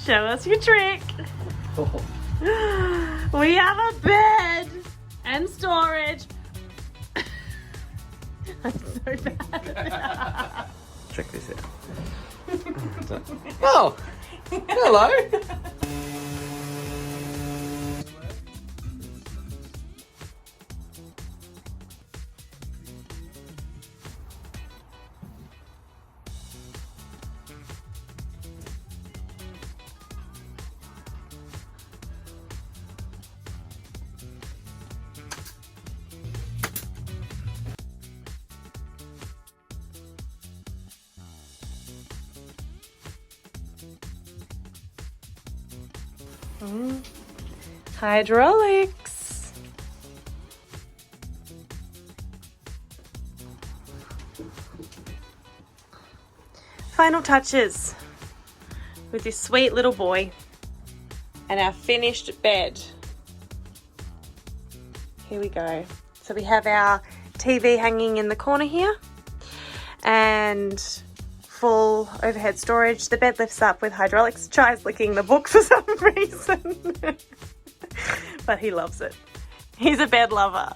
Show us your trick. Oh. We have a bed and storage. I'm so bad. Check this out. Oh, hello. Hydraulics. Final touches with this sweet little boy and our finished bed. Here we go. So we have our TV hanging in the corner here and full overhead storage. The bed lifts up with hydraulics. Tries licking the book for some reason. But he loves it. He's a bed lover.